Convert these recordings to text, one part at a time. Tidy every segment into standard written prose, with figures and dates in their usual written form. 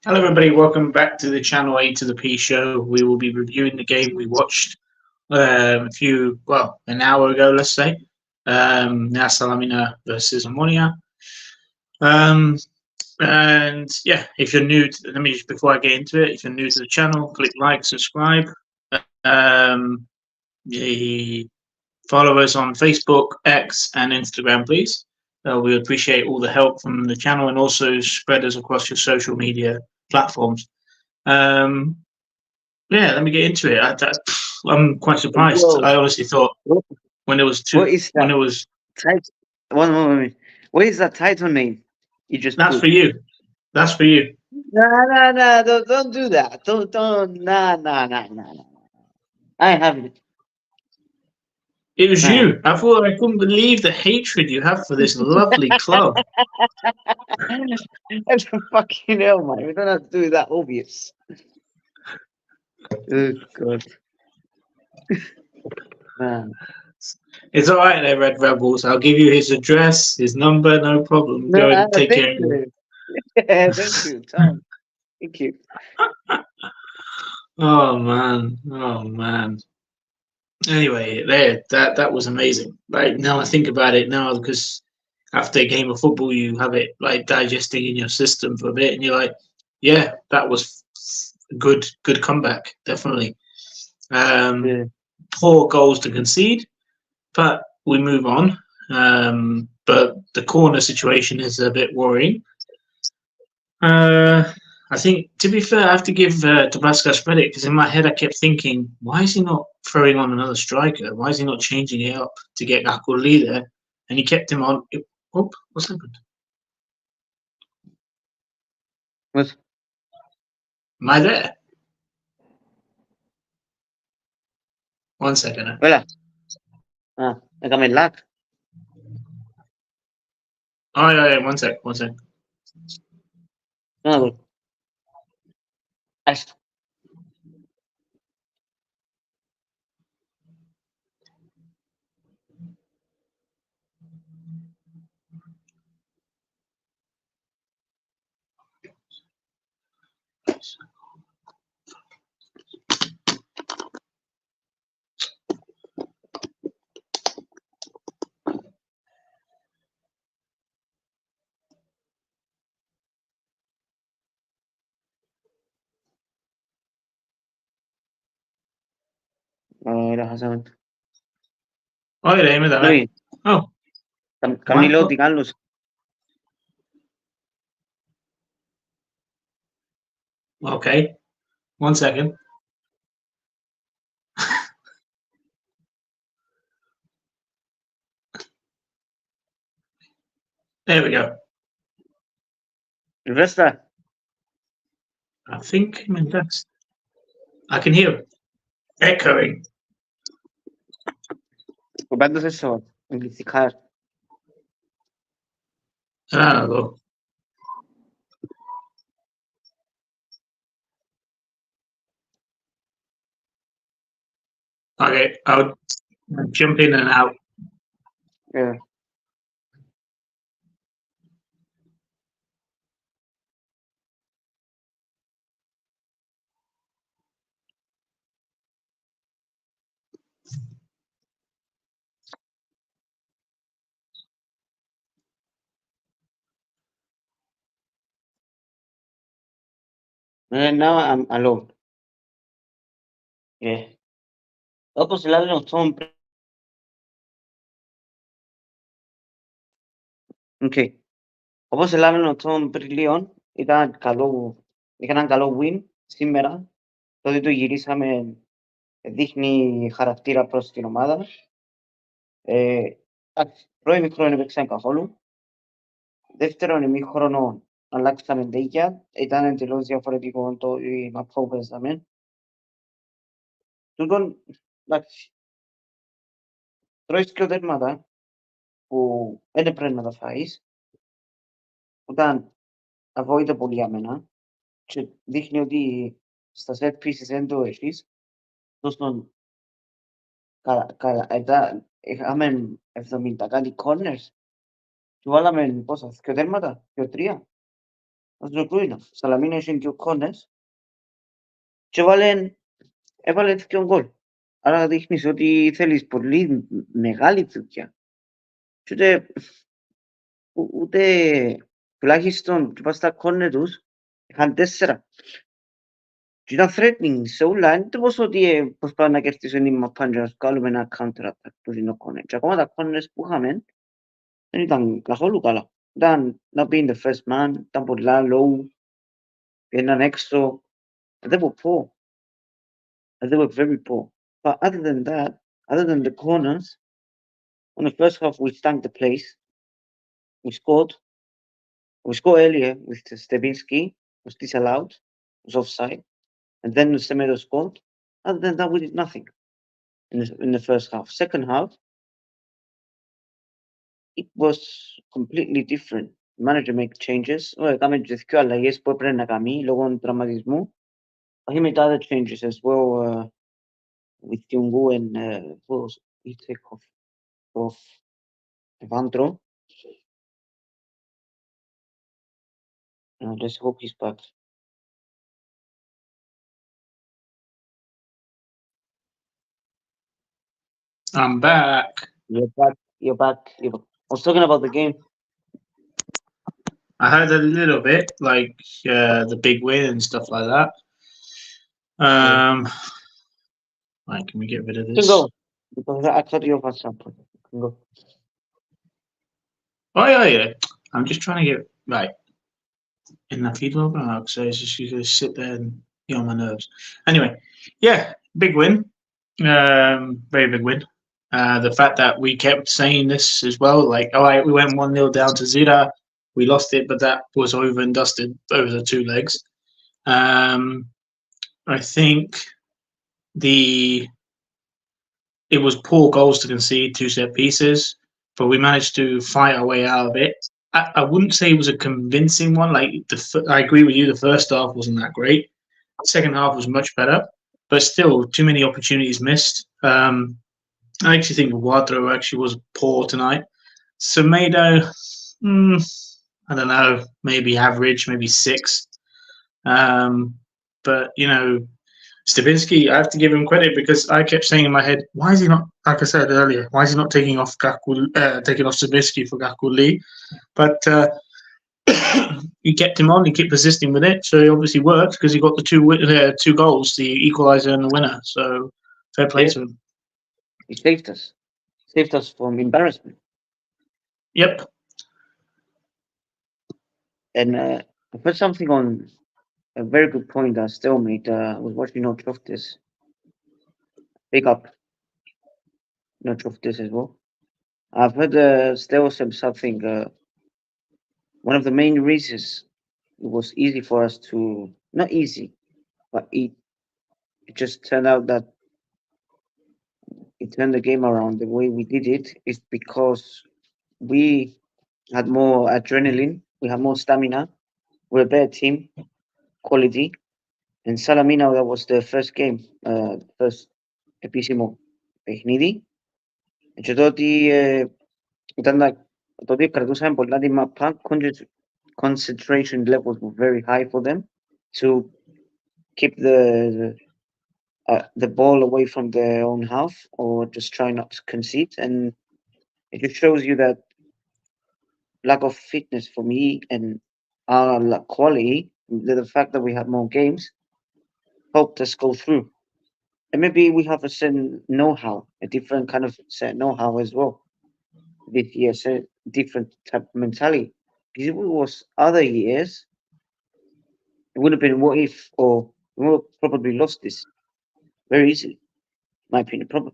Hello, everybody. Welcome back to the channel A2theP show. We will be reviewing the game we watched an hour ago, let's say. Nea Salamina versus Omonoia. And yeah, if you're new, let me just before I get into it, if you're new to the channel, click like, subscribe. Um, Follow us on Facebook, X, and Instagram, please. We appreciate all the help from the channel and also spread us across your social media platforms. Yeah, let me get into it. I'm quite surprised. Yo, I honestly thought what, when it was what is when that it was title? One moment. What is that title name you just that's put? for you. That's for you. No, don't do that. Don't, nah. I have it. It was Nah. you. I couldn't believe the hatred you have for this lovely club. That's fucking hell, man. We don't have to do that obvious. Oh, God. Man. It's all right there, Red Rebels. I'll give you his address, his number, no problem. Go Nah, and take thank care of him. you. Yeah, thank you, Tom. Thank you. Oh man. Anyway, there, that was amazing. Like now I think about it now, because after a game of football, you have it like digesting in your system for a bit, and you're like, yeah, that was good comeback, definitely. Yeah. Poor goals to concede, but we move on. But the corner situation is a bit worrying. I think, to be fair, I have to give Tabasco credit, because in my head I kept thinking, why is he not throwing on another striker? Why is he not changing it up to get Akuli there? And he kept him on. Oh, what's happened? What? Am I there? One second. Hola. Déjame el lag. Oh, yeah, one sec. No, güey. Esto. Hasan. Oh, yeah, dame. Luis, Oh, Camilo, what? díganlos. Okay, 1 second. There we go. Resta. I think that's. I can hear it echoing. ¿Cuándo es eso? Amplificar. Ah, look. Okay, I'll jump in and out. Yeah. Now I'm alone. Yeah. Όπως λένε ο Tom. Okay. Όπως λένε ο Tom πριν λίγο, είχαν ένα καλό win σήμερα. Τότε το γυρίσαμε, δείχνει χαρακτήρα προς την ομάδα. Πρώτο ημίχρονο δεν παίξαμε καθόλου. Δεύτερον ημίχρονο αλλάξαμε τέκια. Ήταν εντελώς διαφορετικό το μαπ που παίζαμε. Τούτον, εντάξει, τρώεις και τέρματα που δεν πρέπει να τα φάεις. Ήταν αβόητο πολύ για μένα και δείχνει ότι στα set pieces δεν το έχεις. Τούτον, είχαμε 70 κάτι corners και βάλαμε πόσα, 2 τέρματα, 2-3. Ασδοκούινα. Salamina είχε δύο κόνες και έβαλε δύο γκολ. Άρα δείχνεις ότι θέλεις πολύ μεγάλη δουλειά. Και ούτε τουλάχιστον και πας στα κόνε τους είχαν 4. Και ήταν threatening σε όλα. Είναι τόσο ότι προσπάθουν να κερδίσουν η μαπάν και να βγάλουμε ένα counter-attack που είναι ο κόνε. Και ακόμα τα κόνες που είχαμε δεν ήταν καθόλου καλά. Ήταν να be in the first man, ήταν πολλά low, έναν έξω. They were poor. They were very poor. But other than that, other than the corners, on the first half we stank the place. We scored. We scored earlier with Stevinsky, was disallowed, was offside, and then Semedo scored. Other than that, we did nothing in the first half. Second half, it was completely different. The manager make changes. Έκαμε και δύο αλλαγές που έπρεπε να κάνει λόγω του τραυματισμού. He made other changes as well with Kyungu and what was he take off Evandro. Let's hope he's back. I'm back. You're back. You're back. I was talking about the game. I heard a little bit, like the big win and stuff like that. Right, can we get rid of You this? can go. Because I cut you off at some point. You can go. Oh yeah. I'm just trying to get right in that feed open now, so it's just you guys sit there and be on my nerves. Anyway, yeah, big win. Very big win. The fact that we kept saying this as well, like, all right, we went 1-0 down to Zira, we lost it, but that was over and dusted over the two legs. I think it was poor goals to concede, two set pieces, but we managed to fight our way out of it. I wouldn't say it was a convincing one. Like I agree with you, the first half wasn't that great. The second half was much better, but still too many opportunities missed. I actually think Wadro actually was poor tonight. Semedo, I don't know, maybe average, maybe 6. But Stravinsky, I have to give him credit because I kept saying in my head, why is he not, like I said earlier, why is he not taking off Stravinsky for Gakpo Lee? But he kept him on, he kept persisting with it, so it obviously worked because he got the two goals, the equaliser and the winner. So fair play to him. He saved us. Saved us from embarrassment. Yep. And I put something on a very good point that Still made. I was watching No This. Big up. No This as well. I've heard Still said something. One of the main reasons it was easy for us to, not easy, but it just turned out that it turned the game around the way we did it is because we had more adrenaline, we had more stamina, we're a better team, quality. And Salamina, that was the first game, first επίσημο παιχνίδι. Και τότε τότε κρατούσαμε πολλά τη μαπά, concentration levels were very high for them to keep the ball away from their own half or just try not to concede. And it just shows you that lack of fitness for me and our quality, the fact that we had more games, helped us go through. And maybe we have a certain know-how, a different kind of certain know-how as well. This year, a different type of mentality. Because if it was other years, it would have been what if, or we would have probably lost this very easily. My opinion, probably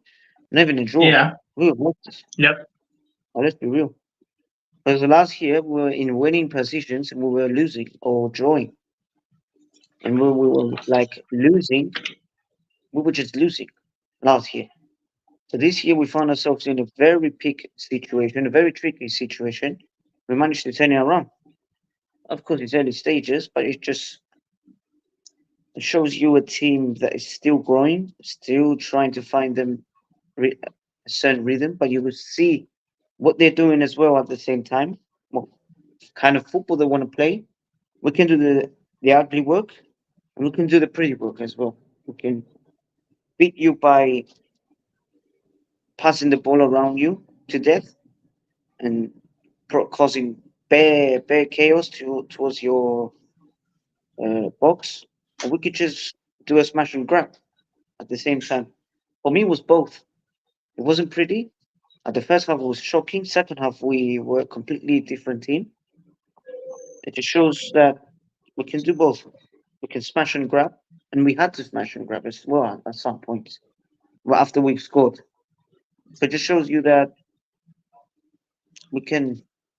not even a draw. Yeah. We would have lost this. Yep. But let's be real. Because last year we were in winning positions and we were losing or drawing. And when we were like losing, we were just losing last year. So this year we found ourselves in a very peak situation, a very tricky situation. We managed to turn it around. Of course, it's early stages, but it shows you a team that is still growing, still trying to find them a certain rhythm, but you will see what they're doing as well at the same time, what kind of football they want to play, We can do the ugly work, and we can do the pretty work as well. We can beat you by passing the ball around you to death and causing bare chaos towards your box, or we could just do a smash and grab at the same time. For me, it was both. It wasn't pretty. At the first half, it was shocking. Second half, we were a completely different team. It just shows that we can do both. We can smash and grab, and we had to smash and grab as well at some points. Well, after we scored, so it just shows you that we can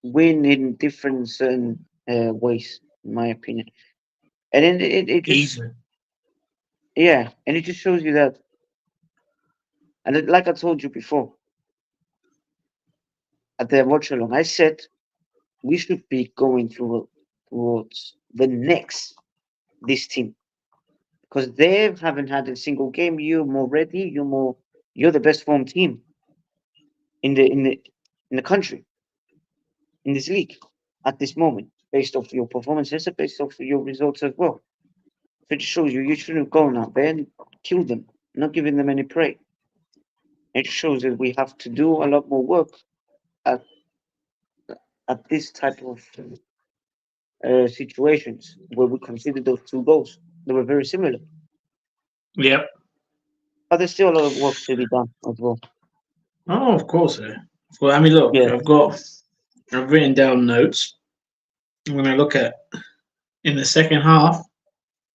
win in different certain ways, in my opinion. And then it just Easily. yeah, and it just shows you that. And like I told you before at the watch along, I said we should be going through towards the next this team because they haven't had a single game. You're more ready. You're the best form team in the country in this league at this moment, based off your performances and based off your results as well. So it shows you shouldn't go out there and kill them, not giving them any prey. It shows that we have to do a lot more work at at this type of situations where we consider those two goals. They were very similar, Yep. but there's still a lot of work to be done as well. Oh, of course. Well, I mean, look, Yeah, I've written down notes. When I look at in the second half,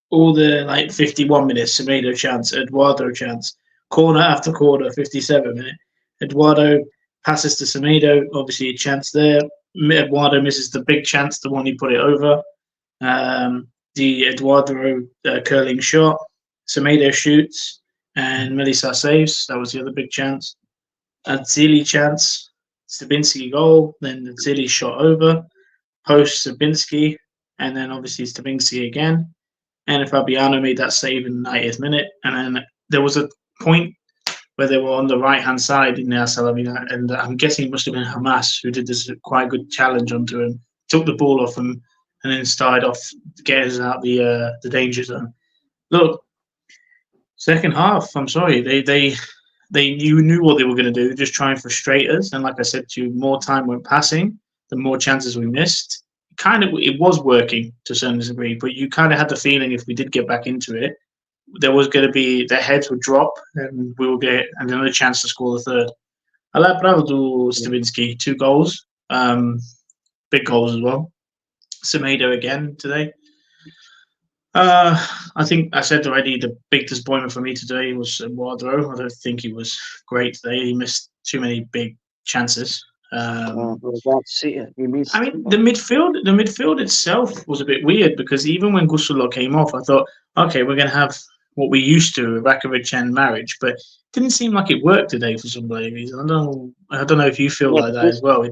all the like 51 minutes, Semedo chance, Eduardo chance, corner after corner, 57 minute. Eduardo passes to Semedo, obviously a chance there. Eduardo misses the big chance, the one he put it over. The Eduardo curling shot. Semedo shoots, and Melissa saves. That was the other big chance. Zili chance, Stabinski goal, then Zili shot over, post Stabinski, and then obviously Stabinski again. And Fabiano made that save in the 90th minute. And then there was a point where they were on the right hand side in Nea Salamina, and I'm guessing it must have been Hamas who did this quite good challenge onto him, took the ball off him, and then started off getting us out the danger zone. Look, second half, I'm sorry, they you knew what they were going to do, just try and frustrate us. And like I said to you, more time went passing, the more chances we missed. Kind of, it was working to a certain degree, but you kind of had the feeling if we did get back into it, there was going to be their heads would drop, and we will get another chance to score the third. I like Bravo to Stavinsky, 2 goals, big goals as well. Semedo again today. I think I said already the big disappointment for me today was Wardrow. I don't think he was great today. He missed too many big chances. well, that's it. We I missed. mean, the midfield itself was a bit weird because even when Gusulo came off, I thought, okay, we're going to have what we used to, Rakovic and Marriage, but it didn't seem like it worked today for some bloody reason. I don't know if you feel Yeah, like but that as well.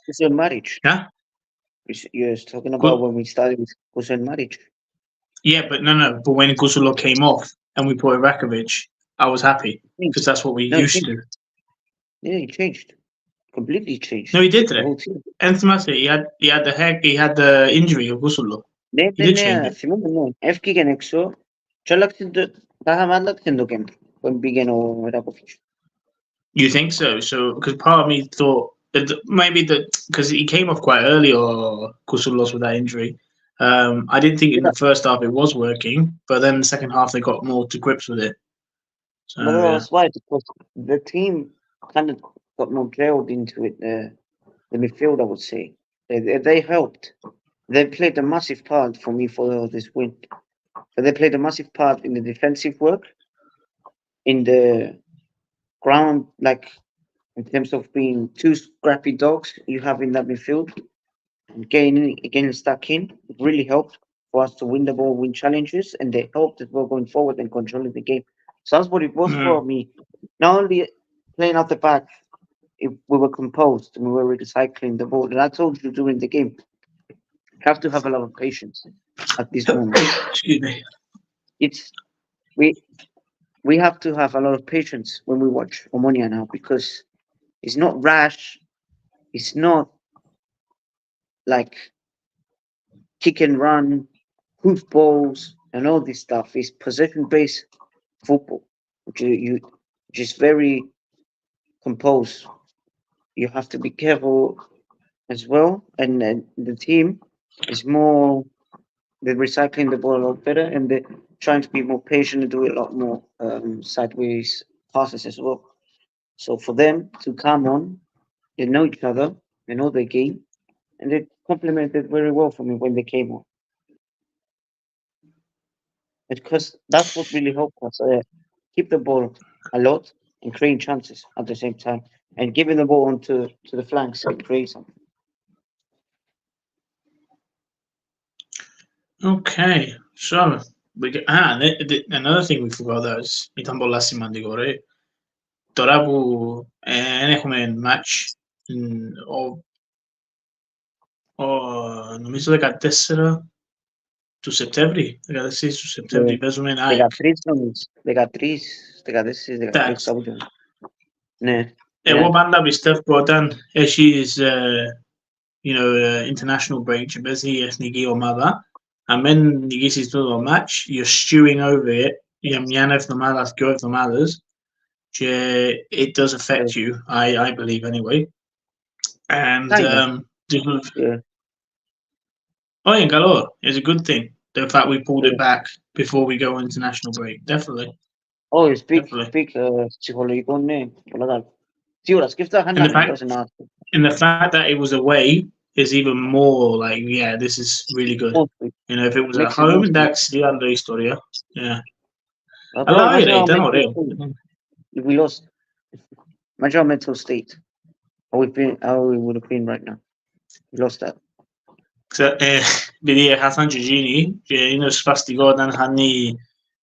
it's a marriage. Yeah, You're talking about good. when we started with Hussein marriage. Yeah, but no. But when Gusulo came off and we put Rakovic, I was happy because Changed. that's what we No, it used changed. to. Yeah, it changed. Completely No, changed. he did The today. whole team. Anthony, he had the injury of Gusulo. He did change Ναι, it. θυμούμαι, ναι. Έφυγε έξω και άλλαξε το... Τα είχαμε άλλαξε το game when πήγαινε ο Ράκοφιτς. You think so? So because part of me thought that maybe that because he came off quite early or Gusulos with that injury. I didn't think in the first half it was working, but then the second half they got more to grips with it. So But yeah. that's why, because the team kind of got more gelled into it, the midfield, I would say. They helped. They played a massive part for me for this win. So they played a massive part in the defensive work, in the ground, like in terms of being two scrappy dogs you have in that midfield, and getting stuck in. It really helped for us to win the ball, win challenges, and they helped as well going forward and controlling the game. So that's what it was for me. Not only playing out the back, we were composed and we were recycling the ball. And I told you during the game, you have to have a lot of patience at this moment. Excuse me. It's we we have to have a lot of patience when we watch Omonia now because it's not rash. It's not like kick and run, hoof balls, and all this stuff is possession-based football, which is very composed. You have to be careful as well, and the team is more. They're recycling the ball a lot better, and they're trying to be more patient and do a lot more sideways passes as well. So for them to come on, they know each other, they know their game, and they complemented very well for me when they came on. Because that's what really helped us keep the ball a lot and create chances at the same time, and giving the ball onto to the flanks and create something. Okay, so another thing we forgot that is ήταν πολλά σημαντικό, ρε. Τώρα που έχουμε match νομίζω 14 του Σεπτέμβρη, 14 του Σεπτέμβρη παίζουμε ένα ΑΕΚ. 13, κάπου και. Ναι. Εγώ πάντα πιστεύω όταν έχεις international break και παίζει η εθνική ομάδα, αν δεν νικήσεις το match, you're stewing over it για μια εβδομάδα, 2 εβδομάδες και it does affect you, I believe anyway. And oh, είναι καλό. It's a good thing. The fact we pulled it back before we go international break, definitely. Oh, speak ψυχολογικό, ναι, πολλά καλά. Σίγουρα, σκέφτα And the fact that it was away is even more like, yeah, this is really good. If it was at home, εντάξει, άλλη ιστορία. Yeah. Αλλά ήταν ωραίο. If we lost, imagine our mental state. How we would have been right now. We lost that. Επειδή έχασαν και εκείνοι και είναι σπαστικό όταν χάνει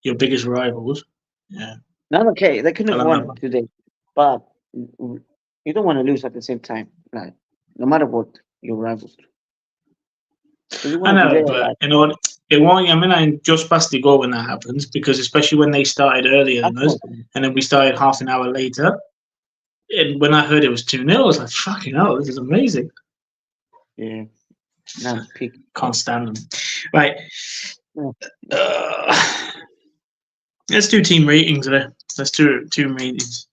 your biggest rivals. Yeah. No, okay, they couldn't have won today, but you don't want to lose at the same time, like no matter what your rivals do. I know, but it won't. I mean, I'm just past the goal when that happens because especially when they started earlier than us, and then we started half an hour later. And when I heard it was 2-0, I was like, "Fucking hell, this is amazing!" Yeah, no, can't stand them. Right, let's do team ratings there. Let's do team ratings.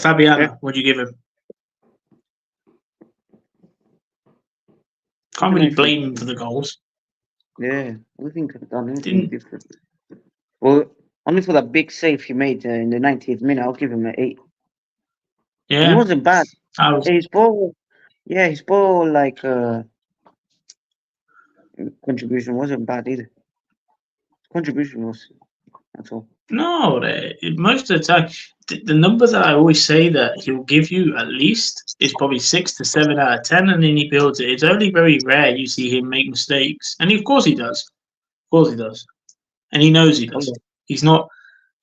Fabiano, what do you give him? Can't really blame him for the goals. Yeah, we think could have done anything different. Well, only for that big save he made in the 90th minute, I'll give him an 8. Yeah, he wasn't bad. His ball like contribution wasn't bad either. Contribution was, that's all. No, most of the time, the number that I always say that he'll give you at least is probably 6 to 7 out of 10, and then he builds it. It's only very rare you see him make mistakes, and of course he does. Of course he does, and he knows he does. He's not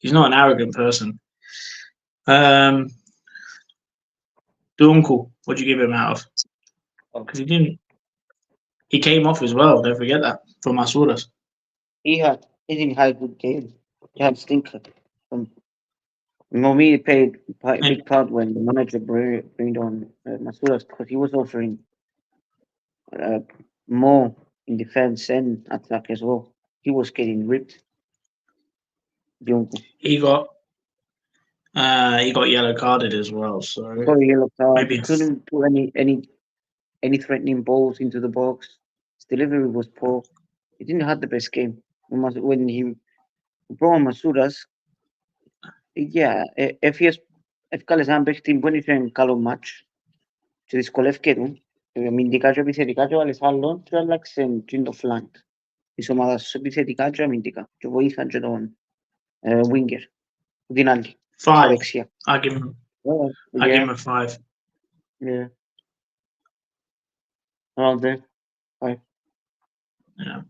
an arrogant person. Dunkel, what do you give him out of? Because he came off as well. Don't forget that for Masouras. He didn't have a good game. He had stinker. Momi paid a big part when the manager brought on Masouras because he was offering more in defense and attack as well. He was getting ripped. He got yellow carded as well. So he got a yellow card. He couldn't put any threatening balls into the box. His delivery was poor. He didn't have the best game. When he brought on Masouras, ευκάλες έναν παίχτη που είχε καλό μάτς και δυσκολεύκεται αμυντικά και επιθετικά και βάλες άλλον και άλλαξε το φλάνκ της ομάδας επιθετικά και αμυντικά και βοήθαν και τον winger την άλλη. 5. I give him a 5. Yeah. Around there. 5. Yeah.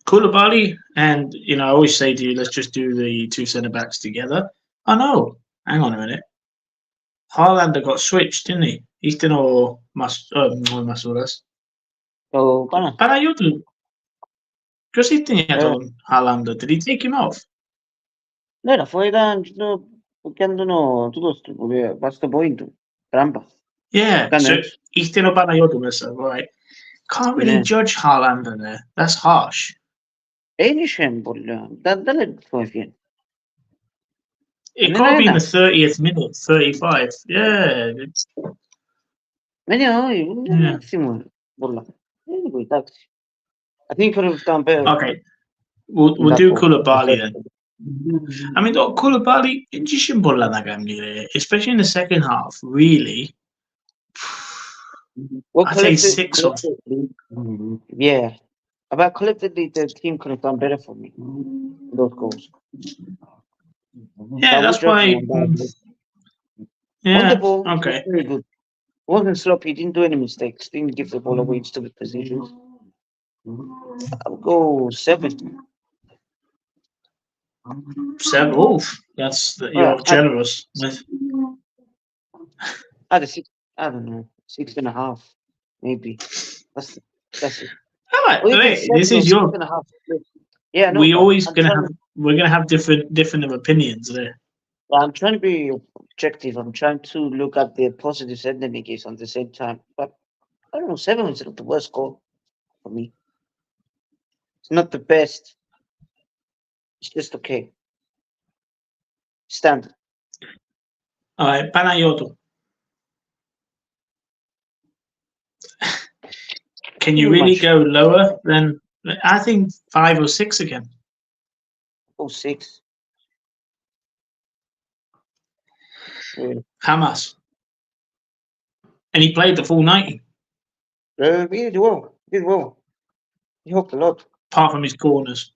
Koulibaly, and I always say to you, let's just do the 2 centre backs together. Oh no, hang on a minute. Haaland got switched, didn't he? He's done all Masouras. Oh, Παναγιώτου. Ποιος ήταν για τον Haaland? Did he take him off? Ναι, αφού ήταν και αν τούτος του, πας στο point του, τράμπα. Yeah, so ήταν ο Παναγιώτου μέσα, right. Can't really judge Haaland there. That's harsh. Enişem buldum. Dadala koyayım. It can't be in the 30th minute, 35. Yeah. Yeah. Maximum bulla. Anyway, that's. I think could have done better. Okay. We'll do Koulibaly then. I mean, Koulibaly, especially in the second half, really. Well, I'd say 6 or. Yeah. But collectively, the team could have done better for me. Those goals. Yeah, that's why. Yeah. On the ball, Okay. very good. Wasn't sloppy. Didn't do any mistakes. Didn't give the ball away in stupid positions. I'll go 7. 7. Oof. You're generous. I'd 6. I don't know, 6.5, maybe. That's it. This is your. Yeah, no. We're gonna have different opinions there. I'm trying to be objective. I'm trying to look at the positives and the negatives at the same time. But I don't know, 7 is not the worst score for me. It's not the best. It's just okay. Standard. All right, Panayoto. Can you really go lower than? I think 5 or 6 again. Oh, 6. Hamas. And he played the full 90. He did well. He helped a lot. Apart from his corners.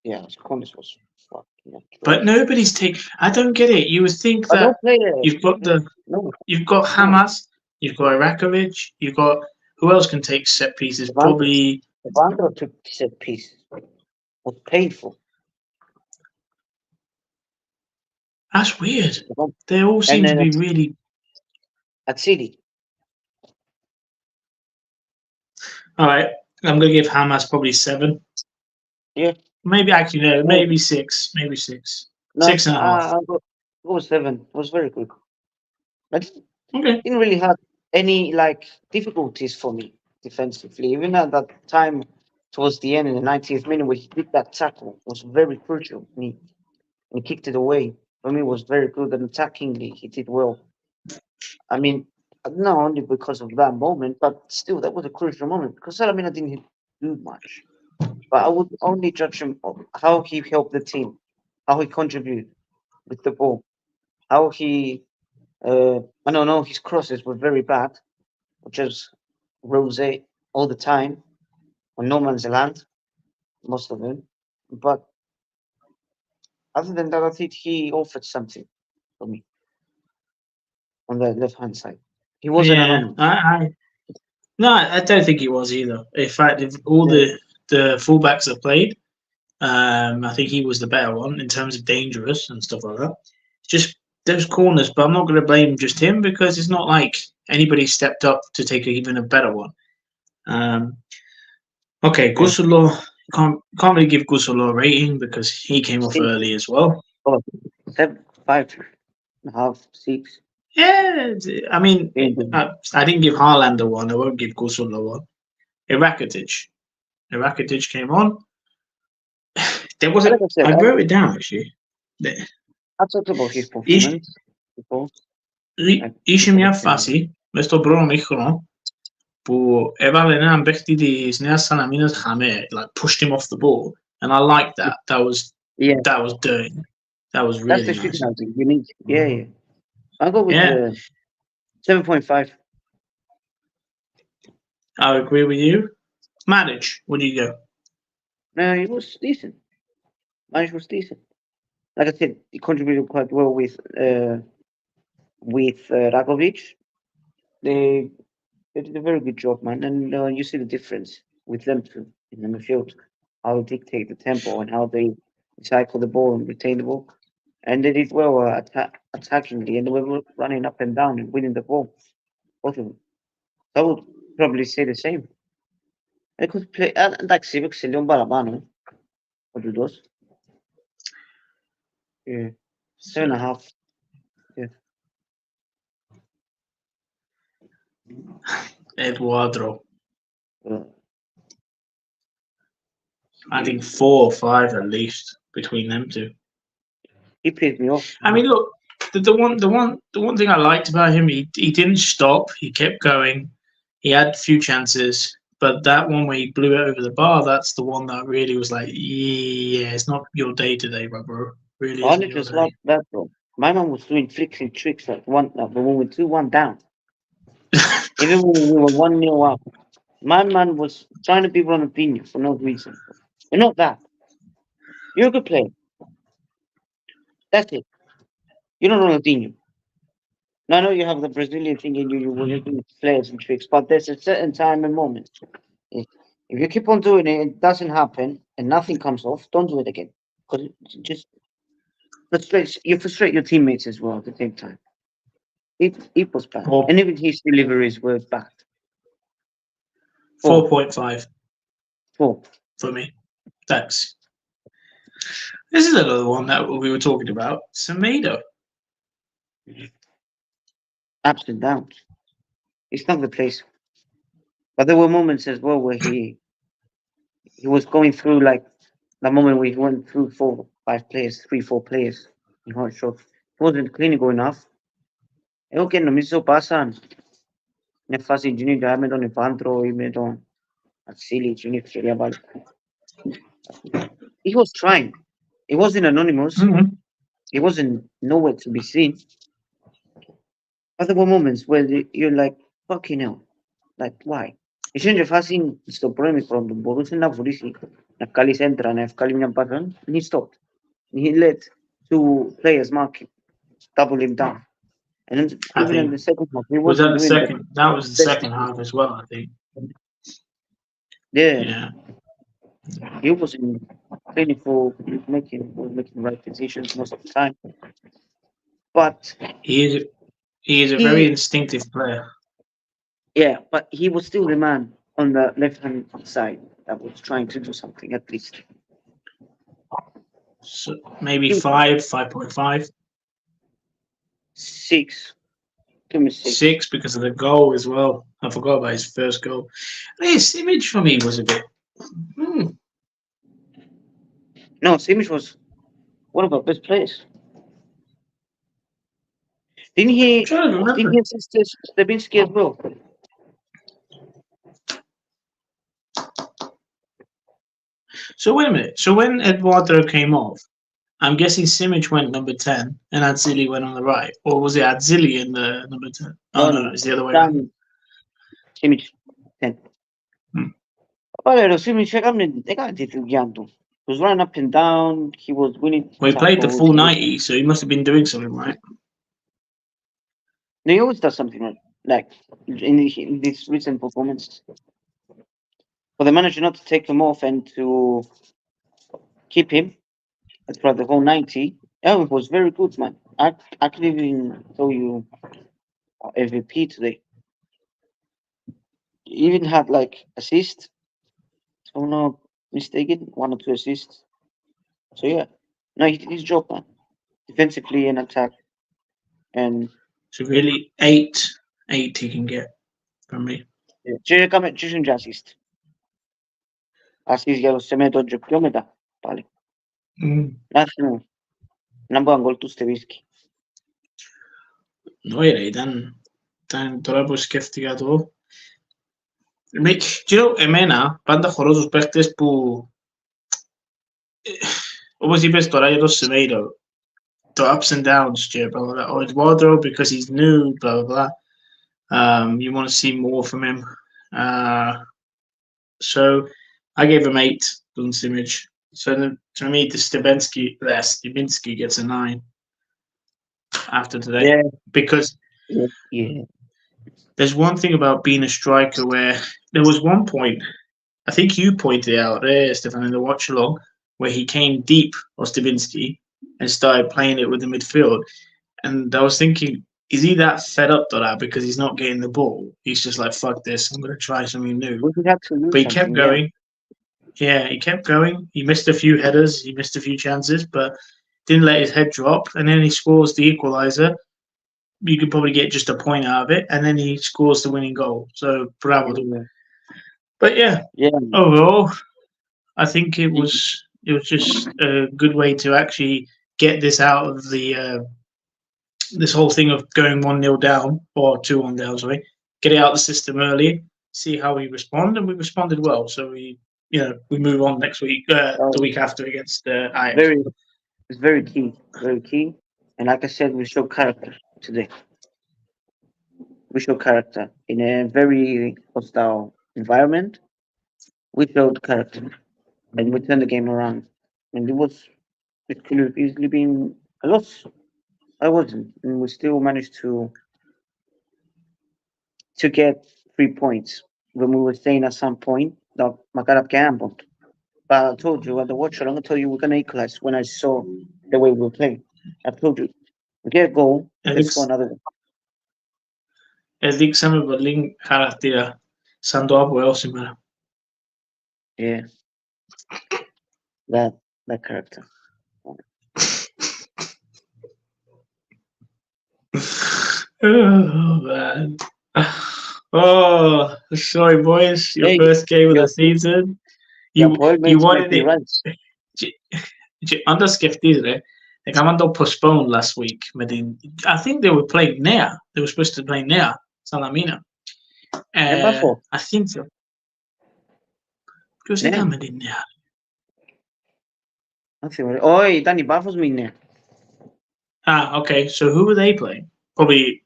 Yeah, his corners was fucking. But nobody's taking. I don't get it. You would think that you've got Hamas, you've got Irakovic, you've got who else can take set pieces? Probably. Evandro took set pieces. It was painful. That's weird. They all seem to be really. At City. All right, I'm going to give Hamas probably 7. Yeah. Maybe actually no, maybe 6. Maybe 6. No, 6.5. I'll go 7. It was very good. Okay. Didn't really have any difficulties for me defensively. Even at that time, towards the end in the 90th minute, where he did that tackle, was very crucial for me. And he kicked it away. For me, it was very good, and attackingly, he did well. I mean, not only because of that moment, but still, that was a crucial moment because Salamina didn't do much. But I would only judge him on how he helped the team, how he contributed with the ball, how he. I don't know, his crosses were very bad, which is Rose all the time on no man's land, most of them. But other than that, I think he offered something for me on the left hand side. He wasn't anonymous. No, I don't think he was either. In fact, if all the fullbacks that played, I think he was the better one in terms of dangerous and stuff like that. Just those corners, but I'm not going to blame just him because it's not like anybody stepped up to take even a better one. Okay, Gusolo, can't really give Gusolo a rating because he came off early as well. 5.5, 6. Yeah, I mean, I didn't give Haaland a 1. I won't give Gusolo a 1. Irakovic came on. There was I wrote it down actually. I talked about his performance before. Είχε μια φάση μες στον πρώτο μήχρονο που έβαλε έναν παίχτη της Νέας Σαλαμίνας χαμέ, pushed him off the ball, and I liked that. That was dirty. That was really That's the nice. You need, yeah. I'll go with 7.5. I agree with you. Matic, what do you go? It was decent. Matic was decent. Like I said, he contributed quite well with Rakovic. They did a very good job, man. And you see the difference with them two in the midfield, how they dictate the tempo and how they cycle the ball and retain the ball. And they did well attackingly, and they were running up and down and winning the ball. Both of them. I would probably say the same. I could play. Εντάξει, έπαιξε λίγο παραπάνω ο τούτος. 7.5. Yeah. Eduardo. Uh, I think 4 or 5 at least between them two. he pissed me off. I mean, look, the one thing I liked about him, he didn't stop. He kept going. He had a few chances, but that one where he blew it over the bar, that's the one that really was like, yeah, it's not your day today, bro. Really isn't Honestly, your it's not day. that, bro. My man was doing tricks and tricks but when we 2-1 down, even when we were 1-0 up, my man was trying to be Ronaldinho for no reason. You're not that. You're a good player. That's it. You're not Ronaldinho. Now, I know you have the Brazilian thing in you, you will do flares and tricks, but there's a certain time and moment. If if you keep on doing it, it doesn't happen, and nothing comes off, don't do it again. Because just you frustrate your teammates as well at the same time. It was bad. Four And even his deliveries were bad. Four. 4.5 Four. for me. Thanks. This is another one that we were talking about. Semedo. Ups and downs. It's not the place. But there were moments as well where he was going through like the moment where he went through 4-5 players, 3-4 players in hot shots. He wasn't clinical enough. Okay, νομίζω πάσαν. Μια φάση γίνει με τον Ευάντρο ή με τον Ατσίλη, γίνει ευκαιρία πάλι. He was trying. He wasn't anonymous. Mm-hmm. He wasn't nowhere to be seen. But there were moments where you're like, fucking hell. Like, why? Εσύ και φάση στο πρώην χρόνο μπορούσε να βουρήσει, να βγάλει έντρα, να βγάλει μια μπάτα, and he stopped. He let 2 players mark him, double him down. And then, I even in think the second half, he was that wasn't the doing second? That was the best second thing. half as well. I think. Yeah, Yeah. he wasn't clinical, making the right decisions most of the time. But He is a very he, instinctive player. yeah, but he was still the man on the left hand side that was trying to do something at least. So maybe He, 5.5, 6. Give me 6. 6 because of the goal as well. I forgot about his first goal. His image for me was a bit. No, Simic was one of our best players. Didn't he? I'm trying to Didn't remember. he assist Stebinsky as well? So wait a minute. So when Eduardo came off, I'm guessing Simic went number 10 and Adzili went on the right, or was it Adzili in the number 10? Oh no, it's the other way around. Simic 10. But Simic έκανε τη δουλειά του. He was running up and down. He was winning. Well, he played the tackles, full 90, so he must have been doing something right. No, he always does something right. Like in this recent performance, for the manager not to take him off and to keep him throughout the whole 90, it was very good, man. I could even tell you MVP today. He even had like assists. If I'm not mistaken, 1 or 2 assists. So yeah, no, he did his job, man. Defensively and attack, and So really, 8 he can get from me. και έκαμε και assist. Assist για το Σεμέτο και πιο μετά πάλι. Να θυμώ. Να μπω γκολ του Στεβίσκη. Ναι, ήταν τώρα που σκέφτηκα το. Εμένα πάντα χωρώ τους παίχτες που όπως είπες τώρα για το Semedo, the ups and downs, blah, blah, blah. Or Eduardo because he's new, blah, blah, blah. You want to see more from him. So I gave him 8 on Simic. So to me, the Stebinsky gets a 9 after today. Yeah. Because Yeah. there's one thing about being a striker where there was one point, I think you pointed out there, Stefan, in the watch along, where he came deep on Stebinsky and started playing it with the midfield. And I was thinking, is he that fed up to that because he's not getting the ball? He's just like, fuck this, I'm going to try something new. But he kept going. Yeah, he kept going. He missed a few headers, he missed a few chances, but didn't let his head drop. And then he scores the equaliser. You could probably get just a point out of it. And then he scores the winning goal. So, bravo. But yeah, Yeah, overall, I think it was just a good way to actually get this out of the this whole thing of going 1-0 down or 2-1 down. Sorry, get it out of the system early, see how we respond, and we responded well. So we move on next week, the oh, week after against Ajax. very, it's very key, very key. And like I said, we show character today. We show character in a very hostile environment. We showed character, and we turned the game around. And it could have easily been a loss. I wasn't, and we still managed to get 3 points when we were saying at some point that Makarab gambled. But I told you at the watcher, I'm gonna tell you we're gonna equalize when I saw the way we were playing. I told you, we get a goal, let's score Elix, another one. Elixame Berlin karakter Sandoa Osimhen. Yeah, that that character. Oh man. Oh, sorry, boys. Your Hey, first game of your the season. your You you appointments might wanted be it. right. Underskifted. Like I'm under postponed last week. I think they were playing Nea. They were supposed to play Nea Salamina. Number 4. I think so. Ναι, Cos'era Medina? δεν θυμάμαι. Όχι, ήταν η Πάφος με η Νέα. Ah, okay. So who were they playing? Probably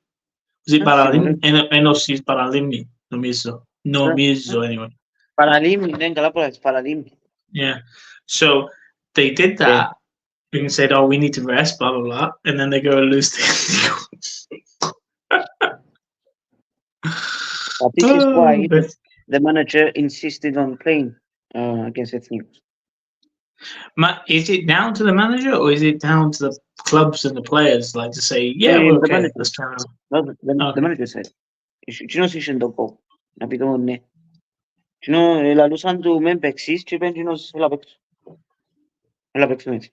was it Δεν θυμάμαι. Baralim? Enos Baralimni. No miso. No miso anyway. Παραλίμνη, ναι, καλά που λες, Παραλίμνη. Yeah. So they did Yeah. that and said, "Oh, we need to rest," blah blah blah, and then they go and lose. But this is why the manager insisted on playing against Ethnics. Is it down to the manager or is it down to the clubs and the players, like to say, "Yeah, we're The okay, manager. let's try." No, the manager said. Τι νος είσαι το κόπο, να πει το ναι. Τι νο, λαλούσαν του μεν παίξεις και είπαν τι νος, έλα παίξω. Έλα παίξω έτσι.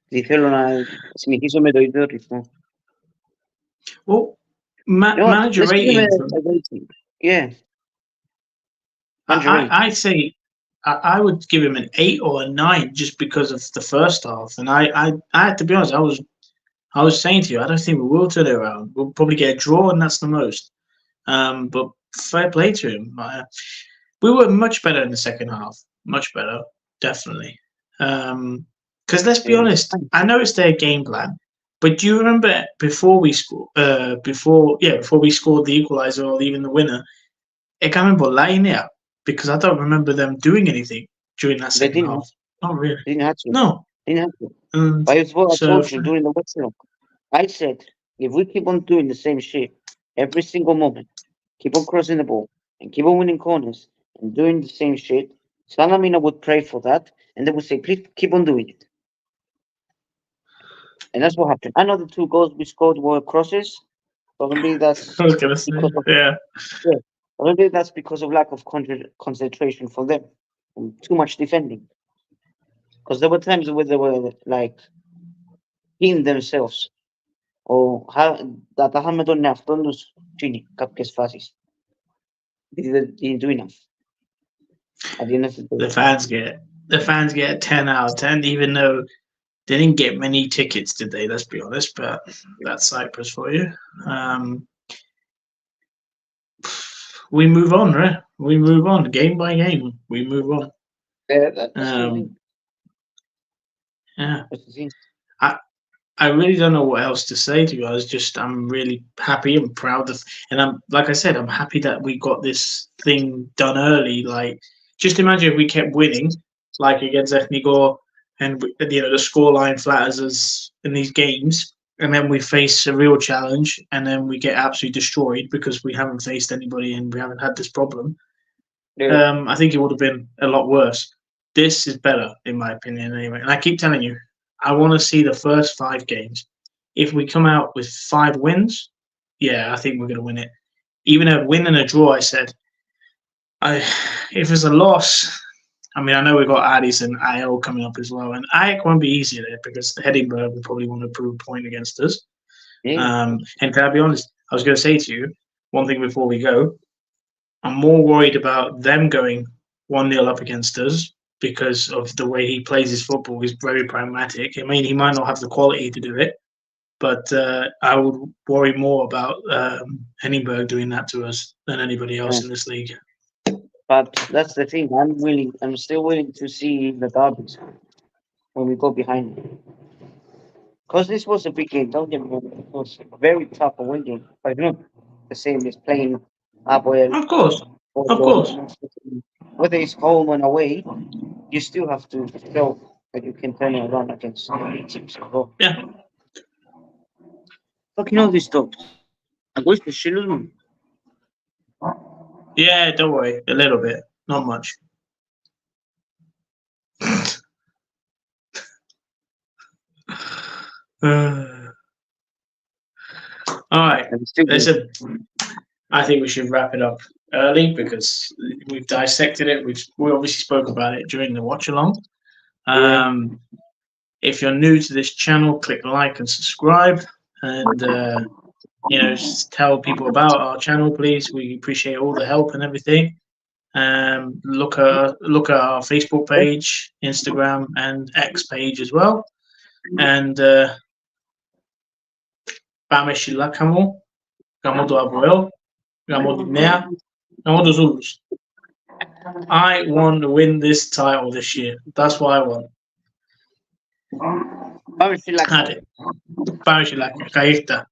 Γιατί θέλω να συνεχίσω με το ίδιο ρυθμό. Well, manager let's give him rating. a rating. Yeah. I say I would give him an 8 or a 9 just because of the first half. And I had to be honest, I was saying to you, I don't think we will turn it around. We'll probably get a draw, and that's the most. But fair play to him. We were much better in the second half. Much better, definitely. Because let's be honest, I know it's their game plan. But do you remember before we scored? Before we scored the equaliser or even the winner, I can't remember lying there because I don't remember them doing anything during that second half. Not really. Didn't have to. No. Didn't have to. But it's what I told you during the Western. I said, if we keep on doing the same shit every single moment, keep on crossing the ball and keep on winning corners and doing the same shit, Salamina would pray for that and they would say, please keep on doing it. And that's what happened. I know the 2 goals we scored were crosses. Probably that's I was gonna say, yeah. Probably that's because of lack of concentration for them. Too much defending. Because there were times where they were like in themselves. Or that είχαμε τον εαυτόν τους κάποιες φάσεις. They didn't do enough. At the end of the day. The fans get a 10 out of 10, even though they didn't get many tickets, did they? Let's be honest, but that's Cyprus for you. We move on, right? We move on, game by game. We move on. Yeah. I really don't know what else to say to you. I'm really happy and proud of, and I'm like I said, I'm happy that we got this thing done early. Like, just imagine if we kept winning, like against Ethnigor, and the scoreline flatters us in these games, and then we face a real challenge, and then we get absolutely destroyed because we haven't faced anybody and we haven't had this problem. Yeah. I think it would have been a lot worse. This is better, in my opinion, anyway. And I keep telling you, I want to see the first 5 games. If we come out with 5 wins, yeah, I think we're going to win it. Even a win and a draw, I said. If it's a loss, I mean, I know we've got Addis and IL coming up as well. And Ajax won't be easy there because Edinburgh will probably want to prove a point against us. Yeah. And can I be honest, I was going to say to you, one thing before we go, I'm more worried about them going 1-0 up against us because of the way he plays his football. He's very pragmatic. I mean, he might not have the quality to do it, but I would worry more about Henningberg doing that to us than anybody else in this league. But that's the thing. I'm still willing to see the derbies when we go behind. Because this was a big game. Don't get me wrong. It was a very tough away game. But you know, the same as playing Apoel. Of course, of course. Whether it's home or away, you still have to show that you can turn it around against teams as well. Yeah. Fucking all these dogs. I wish the shit them. Yeah, don't worry. A little bit. Not much. All right. I think we should wrap it up early because we've dissected it. We obviously spoke about it during the watch along. If you're new to this channel, click like and subscribe, and just tell people about our channel, please. We appreciate all the help and everything. Look at our Facebook page, Instagram, and X page as well. And Pameshila Kamo, Gamodo Abuel, Gamodo Nea, Gamodo Zulus. I want to win this title this year. That's what I want. Pameshila. Pameshila, ahí está.